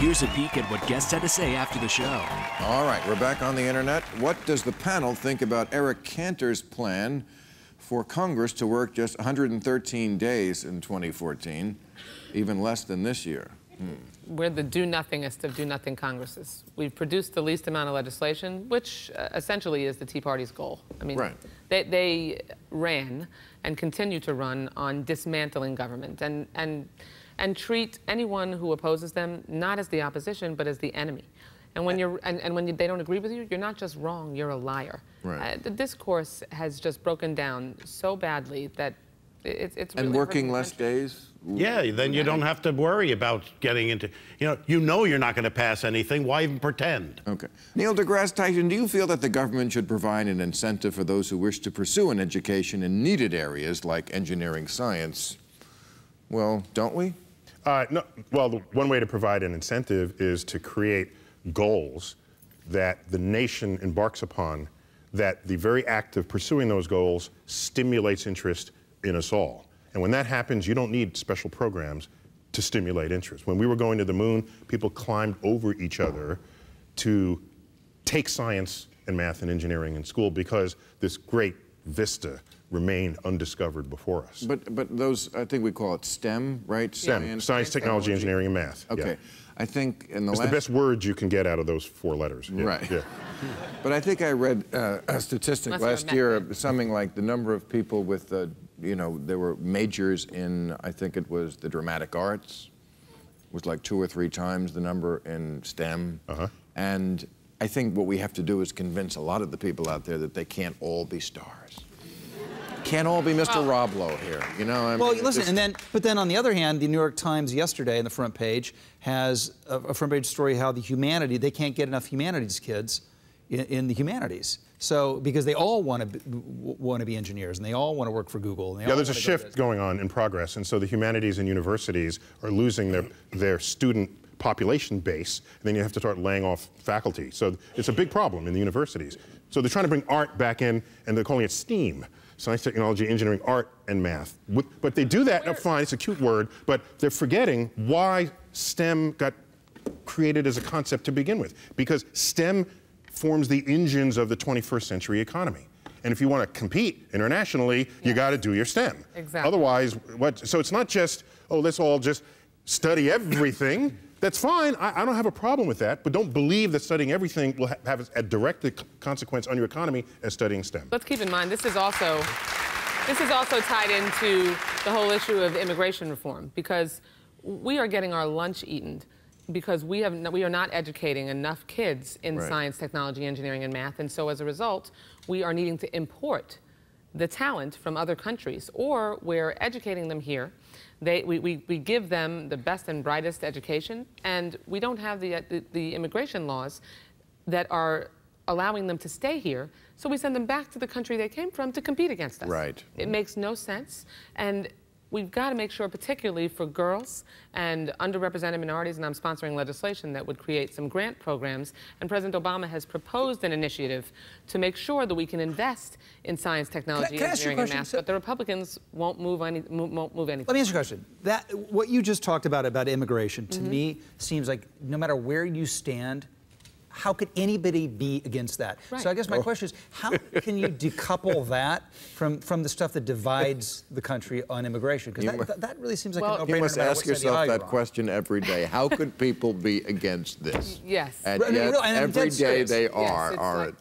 Here's a peek at what guests had to say after the show. All right, we're back on the internet. What does the panel think about Eric Cantor's plan for Congress to work just 113 days in 2014, even less than this year? We're the do-nothingest of do-nothing Congresses. We've produced the least amount of legislation, which essentially is the Tea Party's goal. I mean, right. they ran and continue to run on dismantling government and treat anyone who opposes them not as the opposition, but as the enemy. And when they don't agree with you, you're not just wrong, you're a liar. Right. The discourse has just broken down so badly that it's really and working less days? Yeah, then you don't have to worry about getting into, you know you're not going to pass anything. Why even pretend? Okay. Neil deGrasse Tyson, do you feel that the government should provide an incentive for those who wish to pursue an education in needed areas like engineering science? Well, don't we? No. Well, one way to provide an incentive is to create goals that the nation embarks upon, that the very act of pursuing those goals stimulates interest in us all. And when that happens, you don't need special programs to stimulate interest. When we were going to the moon, people climbed over each other to take science and math and engineering in school because this great vista remained undiscovered before us. But those, I think we call it STEM, right? STEM, science, technology, engineering, and math. Okay. Yeah. I think in the it's the best words you can get out of those 4 letters. Yeah. Right. Yeah. But I think I read a statistic last year, something like the number of people with, there were majors in, I think it was the dramatic arts, was like 2 or 3 times the number in STEM. And I think what we have to do is convince a lot of the people out there that they can't all be stars. Can't all be Mr. Rob Lowe here, I mean, well, listen, but then on the other hand, the New York Times yesterday on the front page has a front page story how they can't get enough humanities kids in the humanities. So, because they all want to be engineers, and they all want to work for Google. And there's a shift going on in progress, and so the humanities and universities are losing their student population base, and then you have to start laying off faculty. So it's a big problem in the universities. So they're trying to bring art back in, and they're calling it STEAM. Science, technology, engineering, art, and math. But they do that, fine, it's a cute word, but they're forgetting why STEM got created as a concept to begin with. Because STEM forms the engines of the 21st century economy. And if you want to compete internationally, you got to do your STEM. Exactly. Otherwise, so it's not just, oh, let's all just study everything. That's fine, I don't have a problem with that, but don't believe that studying everything will have a direct consequence on your economy as studying STEM. Let's keep in mind, this is also tied into the whole issue of immigration reform, because we are getting our lunch eaten because we are not educating enough kids in science, technology, engineering, and math, and so as a result, we are needing to import the talent from other countries, or we're educating them here. We give them the best and brightest education, and we don't have the immigration laws that are allowing them to stay here, so we send them back to the country they came from to compete against us. Right. It makes no sense, and we've got to make sure, particularly for girls and underrepresented minorities, and I'm sponsoring legislation that would create some grant programs, and President Obama has proposed an initiative to make sure that we can invest in science, technology, engineering, and math, but the Republicans won't move anything. Let me ask you a question. What you just talked about immigration, to me, seems like no matter where you stand, how could anybody be against that? Right. So I guess my question is, how can you decouple that from the stuff that divides the country on immigration? Because that really seems like a no-brainer. You must ask yourself that question every day. How could people be against this? Yes. And yet, every day they are.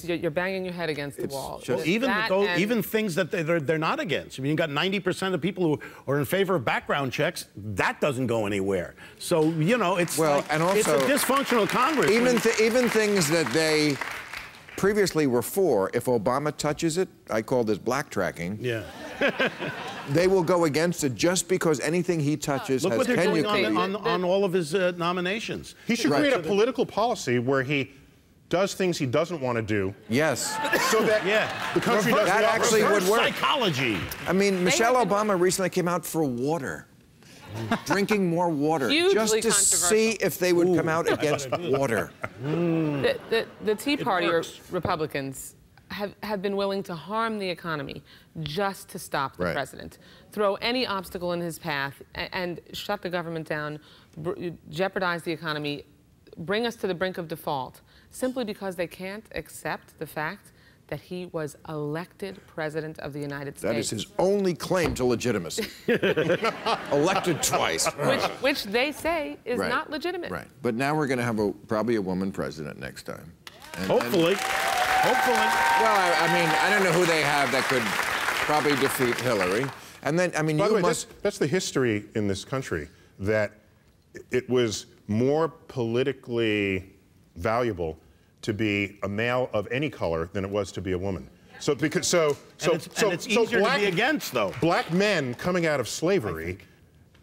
You're banging your head against the wall. Well, even things that they're not against. I mean, you got 90% of people who are in favor of background checks. That doesn't go anywhere. So, it's and also, it's a dysfunctional Congress. Even things that they previously were for, if Obama touches it, I call this black tracking. Yeah. They will go against it just because anything he touches Look has what they're doing on all of his nominations. He should create a political policy where he does things he doesn't want to do. Yes. So that the country doesn't. That actually would work. Psychology. I mean, Michelle Obama recently came out for water. Drinking more water, just to see if they would come out against water. The Tea Party or Republicans have been willing to harm the economy just to stop the president, throw any obstacle in his path, and shut the government down jeopardize the economy, bring us to the brink of default, simply because they can't accept the fact that he was elected president of the United States. That is his only claim to legitimacy. Elected twice. Which they say is Right. not legitimate. Right. But now we're going to have probably a woman president next time. Hopefully. Hopefully. Well, I mean, I don't know who they have that could probably defeat Hillary. And then, I mean, By the you way, must... that's the history in this country, that it was more politically valuable to be a male of any color than it was to be a woman. So it's easier to be against, though. Black men coming out of slavery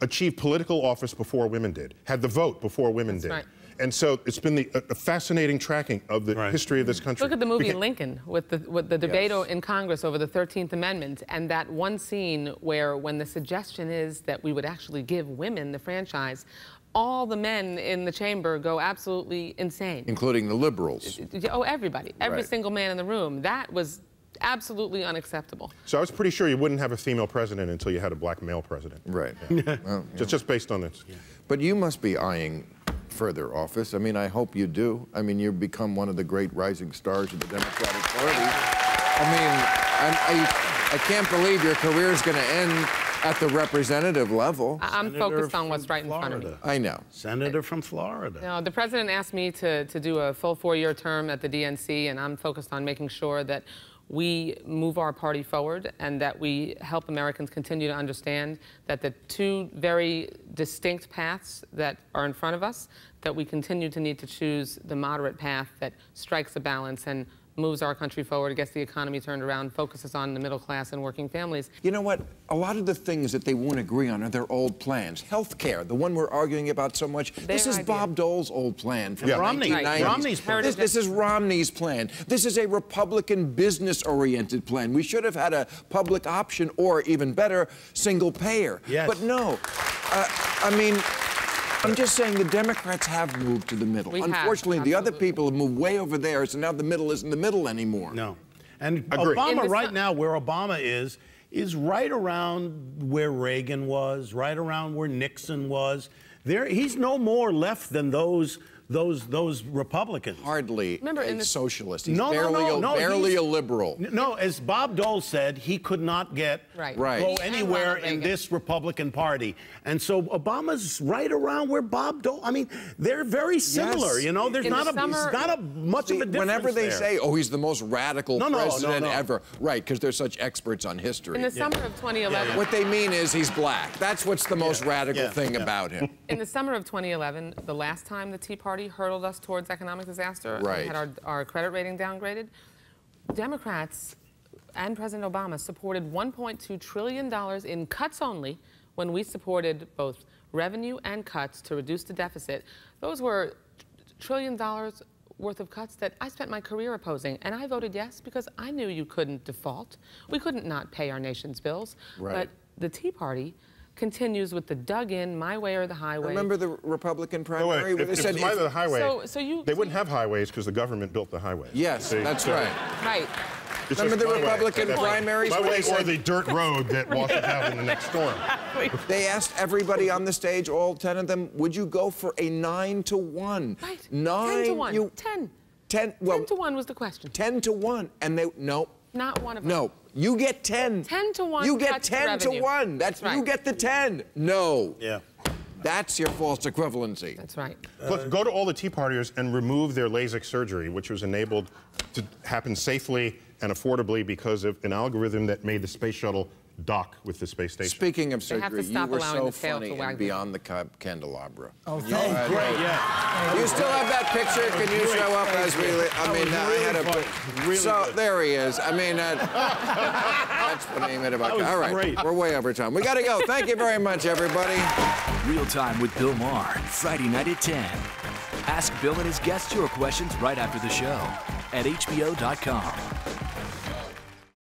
achieved political office before women did, had the vote before women did. Right. And so it's been a fascinating tracking of the history of this country. Look at the movie Lincoln with the debate in Congress over the 13th Amendment, and that one scene where when the suggestion is that we would actually give women the franchise, all the men in the chamber go absolutely insane. Including the liberals. Oh, everybody. Every Right. single man in the room. That was absolutely unacceptable. So I was pretty sure you wouldn't have a female president until you had a black male president. Right. Yeah. Well, Just based on this. Yeah. But you must be eyeing further office. I mean, I hope you do. I mean, you've become one of the great rising stars of the Democratic Party. I mean, I can't believe your career is going to end at the representative level. I'm focused on what's right in front of me. I know. Senator from Florida. No, the president asked me to do a full 4-year term at the DNC, and I'm focused on making sure that we move our party forward and that we help Americans continue to understand that the two very distinct paths that are in front of us, that we continue to need to choose the moderate path that strikes a balance and moves our country forward, gets the economy turned around, focuses on the middle class and working families. You know what? A lot of the things that they won't agree on are their old plans. Health care, the one we're arguing about so much. This is Bob Dole's old plan from the 1990s. Romney's plan. This is Romney's plan. This is a Republican business-oriented plan. We should have had a public option or, even better, single payer. Yes. But no. I mean, I'm just saying the Democrats have moved to the middle. Unfortunately, the other people have moved way over there, so now the middle isn't the middle anymore. No. And Agreed. Obama right now, where Obama is right around where Reagan was, right around where Nixon was. He's no more left than those Republicans. Hardly a socialist. He's No, barely a liberal. No, as Bob Dole said, he could not go anywhere in this Republican Party. And so Obama's right around where Bob Dole, I mean, they're very similar, you know? There's not much of a difference whenever they say, oh, he's the most radical president no. ever, right, because they're such experts on history. In the summer of 2011... What they mean is he's black. That's what's the most radical thing about him. In the summer of 2011, the last time the Tea Party hurtled us towards economic disaster, and we had our credit rating downgraded, Democrats and President Obama supported $1.2 trillion in cuts only when we supported both revenue and cuts to reduce the deficit. Those were $1 trillion worth of cuts that I spent my career opposing, and I voted yes because I knew you couldn't default. We couldn't not pay our nation's bills. But the Tea Party continues with the dug-in, my way or the highway. Remember the Republican primary? If it's my way or the highway, they wouldn't have highways because the government built the highways. Yes, that's right. Right. Remember the Republican primaries? My way or the dirt road that washes out in the next storm. They asked everybody on the stage, all 10 of them, would you go for a 9-to-1? Right. 9 to 1. 10. Well, 10 to 1 was the question. 10 to 1. And they, no. Not one of them. No. You get 10. 10 to 1. You get 10 to 1. That's right. You get the 10. No. Yeah. That's your false equivalency. That's right. Look, go to all the Tea Partiers and remove their LASIK surgery, which was enabled to happen safely and affordably because of an algorithm that made the space shuttle dock with the space station. Speaking of surgery, you were so funny in Beyond the Candelabra. Oh, thank you. Great, yeah. Do you still have that picture? Can you show up as we... I mean, I had a... So, there he is. I mean, that's the name of it. All right, we're way over time. We got to go. Thank you very much, everybody. Real Time with Bill Maher, Friday night at 10. Ask Bill and his guests your questions right after the show at HBO.com.